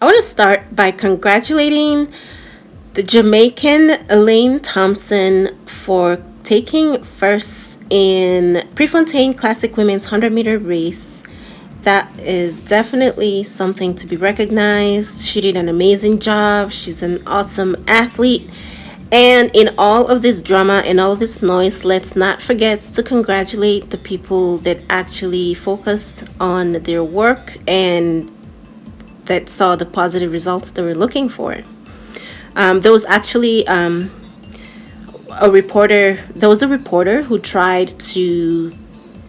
I want to start by congratulating the Jamaican ELAINE Thompson for taking first in Prefontaine Classic Women's 100-meter race. That is definitely something to be recognized. She did an amazing job. She's an awesome athlete. And in all of this drama and all this noise, let's not forget to congratulate the people that actually focused on their work and that saw the positive results they were looking for. There was actually a reporter who tried to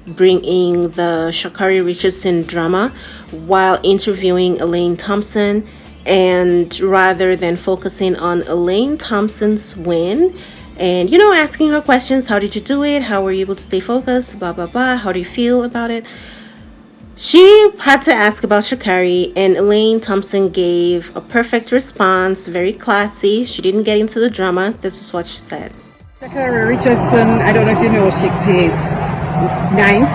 bring in the Sha'Carri Richardson drama while interviewing ELAINE Thompson, and rather than focusing on ELAINE Thompson's win and asking her questions, how did you do it, how were you able to stay focused, blah blah blah, how do you feel about it, she had to ask about Sha'Carri, and ELAINE Thompson gave a perfect response, very classy. She didn't get into the drama. This is what she said. Sha'Carri Richardson, I don't know if you know, she placed ninth.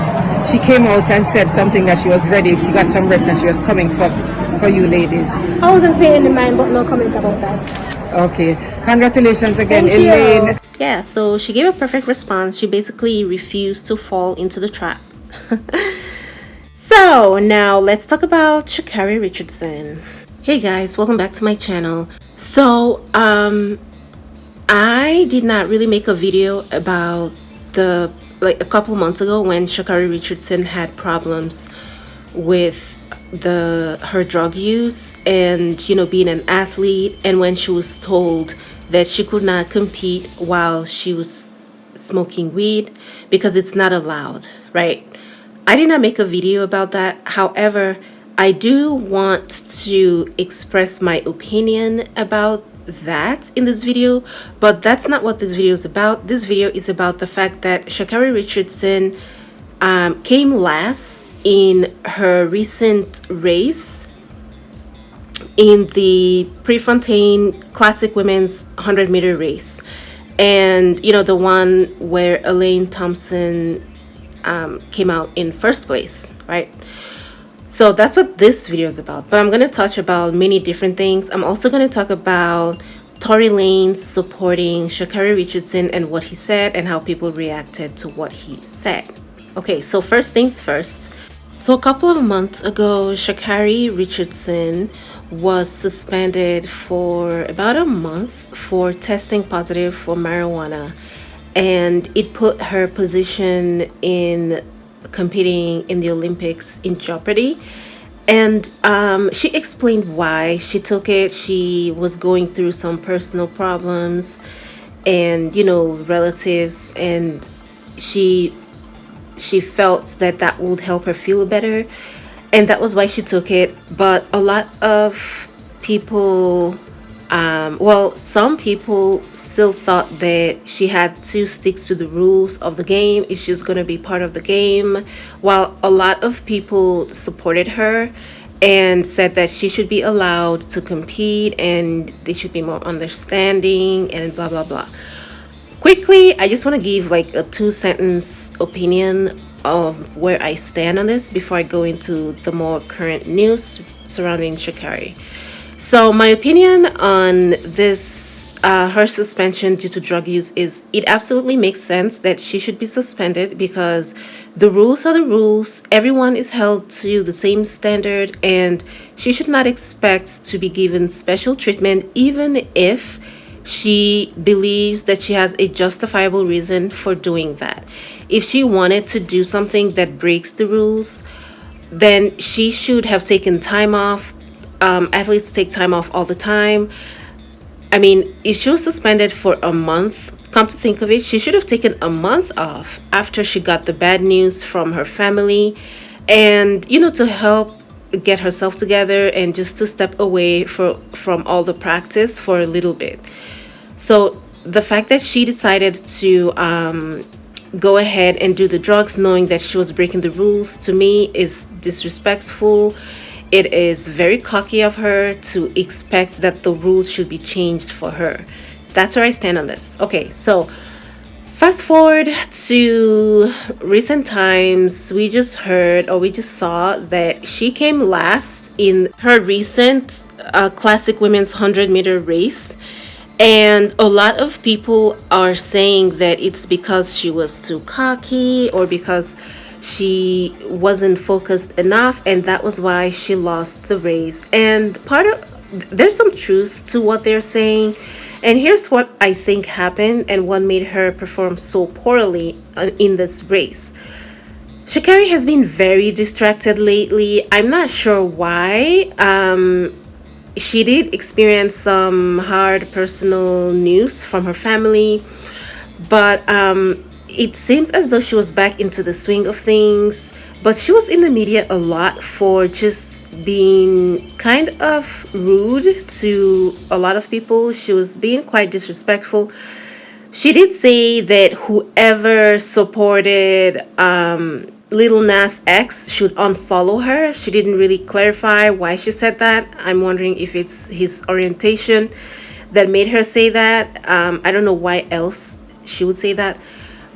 She came out and said something that she was ready. She got some rest and she was coming for you ladies. I wasn't paying in mind, but no comment about that. Okay. Congratulations again, Thank ELAINE. You. Yeah, so she gave a perfect response. She basically refused to fall into the trap. So now let's talk about Sha'Carri Richardson. Hey guys, welcome back to my channel. So I did not really make a video about a couple months ago when Sha'Carri Richardson had problems with her drug use and being an athlete, and when she was told that she could not compete while she was smoking weed because it's not allowed, right? I did not make a video about that. However, I do want to express my opinion about that in this video, but that's not what this video is about. This video is about the fact that Sha'Carri Richardson came last in her recent race in the Prefontaine Classic Women's 100-meter race, and the one where ELAINE Thompson came out in first place, right? So that's what this video is about, but I'm going to touch about many different things. I'm also going to talk about Tory Lanez supporting Sha'Carri Richardson and what he said and how people reacted to what he said. Okay, so first things first. So a couple of months ago, Sha'Carri Richardson was suspended for about a month for testing positive for marijuana, and it put her position in competing in the Olympics in jeopardy. And she explained why she took it. She was going through some personal problems and relatives, and she felt that would help her feel better, and that was why she took it. But a lot of people, some people still thought that she had to stick to the rules of the game if she was going to be part of the game, while a lot of people supported her and said that she should be allowed to compete and they should be more understanding and blah blah blah. Quickly, I just want to give a 2-sentence opinion of where I stand on this before I go into the more current news surrounding Sha'Carri. So my opinion on this, her suspension due to drug use, is it absolutely makes sense that she should be suspended because the rules are the rules. Everyone is held to the same standard, and she should not expect to be given special treatment even if she believes that she has a justifiable reason for doing that. If she wanted to do something that breaks the rules, then she should have taken time off. Athletes take time off all the time. I mean, if she was suspended for a month, come to think of it, she should have taken a month off after she got the bad news from her family, and to help get herself together and just to step away from all the practice for a little bit. So the fact that she decided to go ahead and do the drugs knowing that she was breaking the rules, to me, is disrespectful. It is very cocky of her to expect that the rules should be changed for her. That's where I stand on this. Okay, so fast forward to recent times, we just saw that she came last in her recent a classic women's 100-meter race. And a lot of people are saying that it's because she was too cocky or because she wasn't focused enough, and that was why she lost the race. And there's some truth to what they're saying. And here's what I think happened and what made her perform so poorly in this race. Sha'Carri has been very distracted lately. I'm not sure why. She did experience some hard personal news from her family, but it seems as though she was back into the swing of things. But she was in the media a lot for just being kind of rude to a lot of people. She was being quite disrespectful. She did say that whoever supported Lil Nas X should unfollow her. She didn't really clarify why she said that. I'm wondering if it's his orientation that made her say that. I don't know why else she would say that.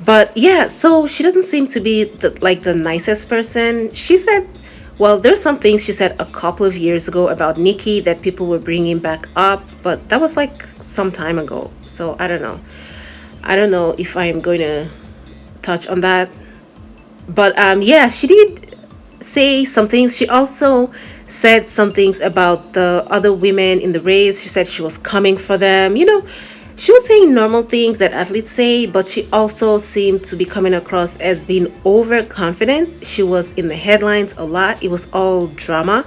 But yeah, so she doesn't seem to be the nicest person. She said, well, there's some things she said a couple of years ago about Nicki that people were bringing back up, but that was like some time ago. So I don't know. I don't know if I'm going to touch on that. But yeah, she did say some things. She also said some things about the other women in the race. She said she was coming for them. She was saying normal things that athletes say, but she also seemed to be coming across as being overconfident. She was in the headlines a lot. It was all drama.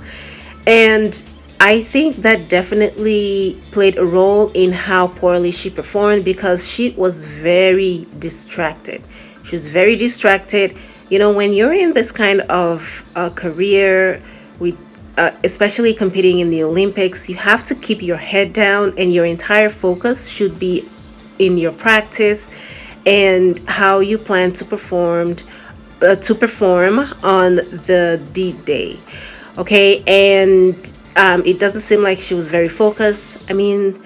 And I think that definitely played a role in how poorly she performed, because she was very distracted. She was very distracted. When you're in this kind of career, with especially competing in the Olympics, you have to keep your head down, and your entire focus should be in your practice and how you plan to perform on the D-Day. Okay, and it doesn't seem like she was very focused. I mean,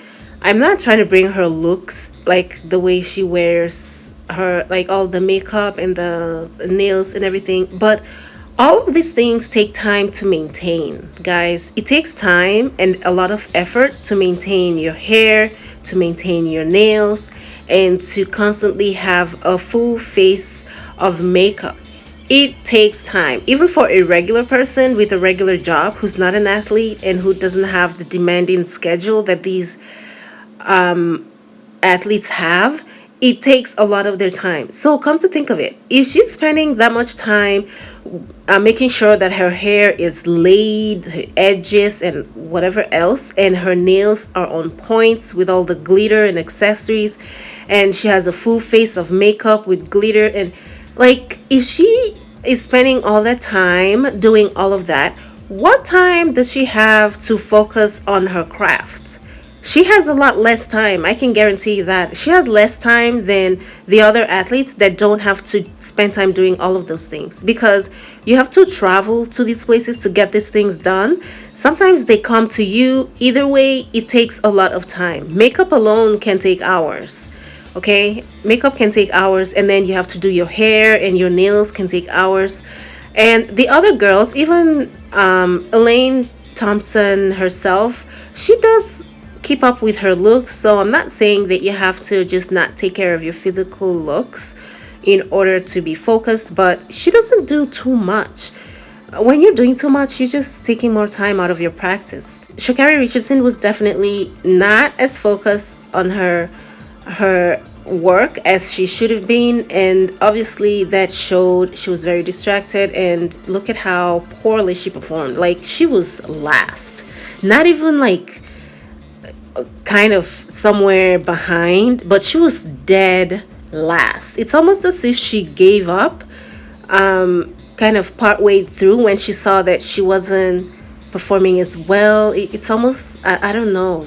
I'm not trying to bring her looks, like the way she wears her, like all the makeup and the nails and everything, but all of these things take time to maintain, guys. It takes time and a lot of effort to maintain your hair, to maintain your nails, and to constantly have a full face of makeup. It takes time, even for a regular person with a regular job who's not an athlete and who doesn't have the demanding schedule that these athletes have. It takes a lot of their time. So come to think of it, if she's spending that much time making sure that her hair is laid, her edges and whatever else, and her nails are on points with all the glitter and accessories, and she has a full face of makeup with glitter, and like, if she is spending all that time doing all of that, what time does she have to focus on her craft? She has a lot less time. I can guarantee you that. She has less time than the other athletes that don't have to spend time doing all of those things, because you have to travel to these places to get these things done. Sometimes they come to you. Either way, it takes a lot of time. Makeup alone can take hours. Okay? Makeup can take hours, and then you have to do your hair and your nails can take hours. And the other girls, even ELAINE Thompson herself, she does keep up with her looks. So I'm not saying that you have to just not take care of your physical looks in order to be focused, but she doesn't do too much. When you're doing too much, you're just taking more time out of your practice. Sha'Carri Richardson was definitely not as focused on her work as she should have been, and obviously that showed. She was very distracted, and look at how poorly she performed. Like, she was last, not even like kind of somewhere behind, but she was dead last. It's almost as if she gave up kind of partway through when she saw that she wasn't performing as well. It's almost, I don't know.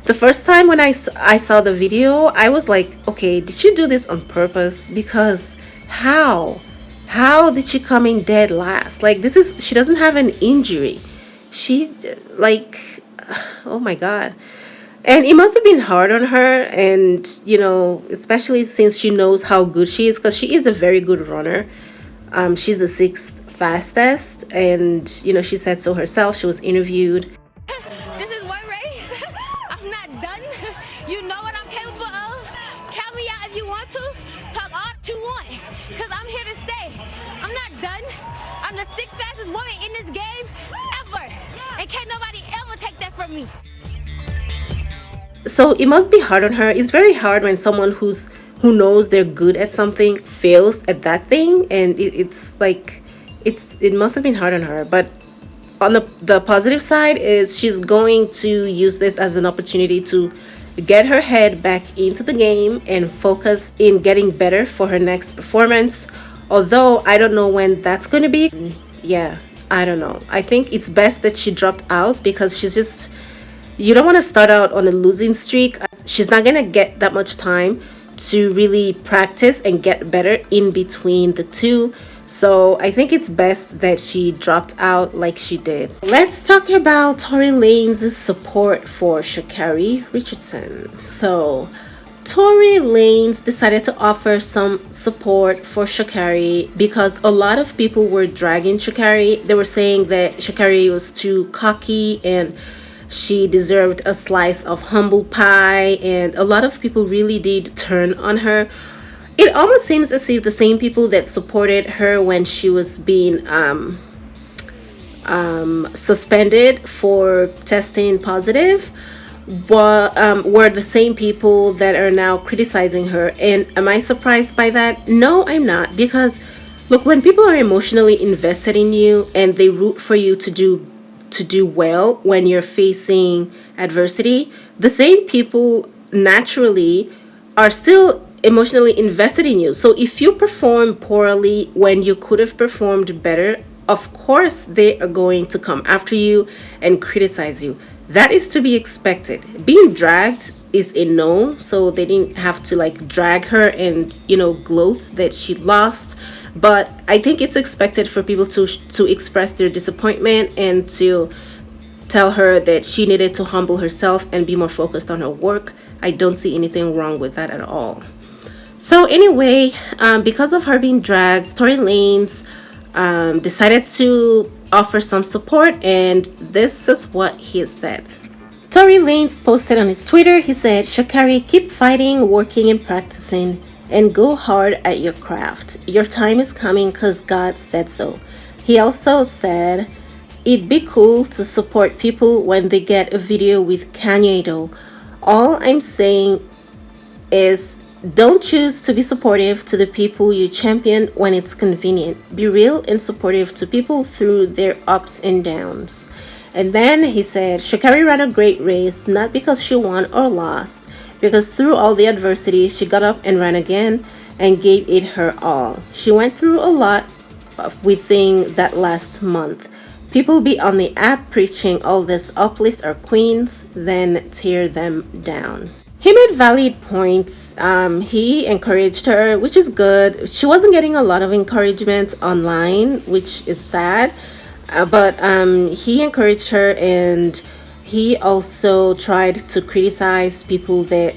The first time when I saw the video, I was like, okay, did she do this on purpose? Because how did she come in dead last? Like, she doesn't have an injury. She, like, oh my God. And it must have been hard on her, and especially since she knows how good she is, because she is a very good runner. She's the 6th fastest, and she said so herself. She was interviewed. This is one race. I'm not done. You know what I'm capable of. Count me out if you want to. Talk all that you want. Because I'm here to stay. I'm not done. I'm the 6th fastest woman in this game ever. And can't nobody ever take that from me. So it must be hard on her. It's very hard when someone who knows they're good at something fails at that thing, and it's like it must have been hard on her. But on the positive side is she's going to use this as an opportunity to get her head back into the game and focus in getting better for her next performance. Although I don't know when that's going to be. Yeah, I don't know. I think it's best that she dropped out because she's just, you don't want to start out on a losing streak. She's not going to get that much time to really practice and get better in between the two. So I think it's best that she dropped out like she did. Let's talk about Tory Lanez' support for Sha'Carri Richardson. So Tory Lanez decided to offer some support for Sha'Carri because a lot of people were dragging Sha'Carri. They were saying that Sha'Carri was too cocky and she deserved a slice of humble pie, and a lot of people really did turn on her. It almost seems as if the same people that supported her when she was being suspended for testing positive were the same people that are now criticizing her. And am I surprised by that? No, I'm not, because look, when people are emotionally invested in you and they root for you to do well when you're facing adversity, the same people naturally are still emotionally invested in you. So if you perform poorly when you could have performed better, of course they are going to come after you and criticize you. That is to be expected. Being dragged is a no, so they didn't have to like drag her and gloat that she lost. But I think it's expected for people to express their disappointment and to tell her that she needed to humble herself and be more focused on her work. I don't see anything wrong with that at all. So anyway, because of her being dragged, Tory Lanez decided to offer some support, and this is what he said. Tory Lanez posted on his Twitter. He said, "Sha'Carri, keep fighting, working, and practicing, and go hard at your craft. Your time is coming because God said so." He also said, "It'd be cool to support people when they get a video with Kanye though. All I'm saying is don't choose to be supportive to the people you champion when it's convenient. Be real and supportive to people through their ups and downs." And then he said, "Sha'Carri ran a great race, not because she won or lost, because through all the adversity, she got up and ran again and gave it her all. She went through a lot within that last month. People be on the app preaching all this uplift our queens, then tear them down." He made valid points. He encouraged her, which is good. She wasn't getting a lot of encouragement online, which is sad. But he encouraged her, and he also tried to criticize people that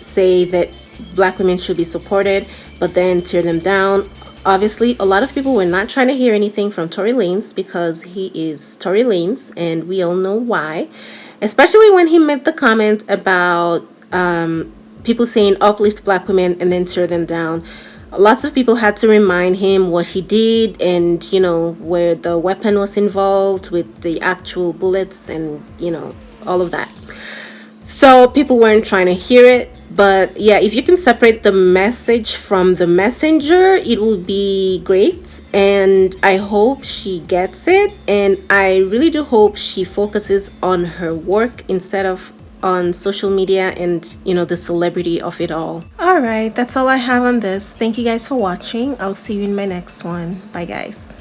say that Black women should be supported, but then tear them down. Obviously, a lot of people were not trying to hear anything from Tory Lanez because he is Tory Lanez, and we all know why. Especially when he made the comment about people saying uplift Black women and then tear them down. Lots of people had to remind him what he did and, where the weapon was involved with the actual bullets and, all of that. So people weren't trying to hear it. But yeah, if you can separate the message from the messenger, it would be great. And I hope she gets it. And I really do hope she focuses on her work instead of on social media and the celebrity of it all. All right, that's all I have on this. Thank you guys for watching. I'll see you in my next one. Bye guys.